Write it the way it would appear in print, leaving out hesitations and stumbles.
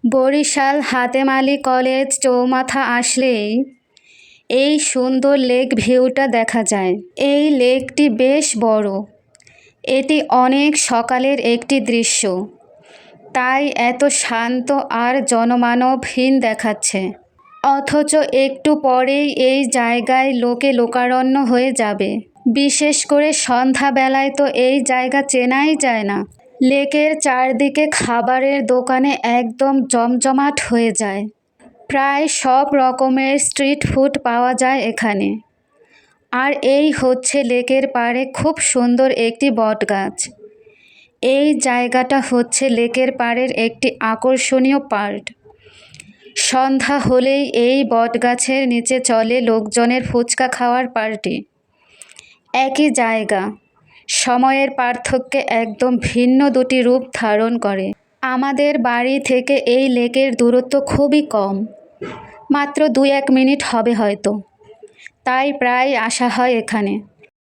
Barishal Hatem Ali college চৌমাথা আসলেই এই সুন্দর লেক ভিউটা দেখা যায়। এই লেকটি বেশ বড়। এটি অনেক সকালের একটি দৃশ্য, তাই এত শান্ত আর জনমানবহীন দেখাচ্ছে। অথচ একটু পরেই এই জায়গায় লোকে লোকারণ্য হয়ে যাবে। বিশেষ করে সন্ধ্যাবেলায় তো এই জায়গা চেনাই যায় না। লেকের চারদিকে খাবারের দোকানে একদম জমজমাট হয়ে যায়। প্রায় সব রকমের স্ট্রিট ফুড পাওয়া যায় এখানে। আর এই হচ্ছে লেকের পাড়ে খুব সুন্দর একটি বটগাছ। এই জায়গাটা হচ্ছে লেকের পাড়ের একটি আকর্ষণীয় পার্ট। সন্ধ্যা হলেই এই বটগাছের নিচে চলে লোকজনের ফুচকা খাওয়ার পার্টি। একই জায়গা, সময়ের পার্থক্যে একদম ভিন্ন দুটি রূপ ধারণ করে। আমাদের বাড়ি থেকে এই লেকের দূরত্ব খুবই কম, মাত্র 2-1 মিনিট হবে হয়তো। তাই প্রায় আসা হয় এখানে।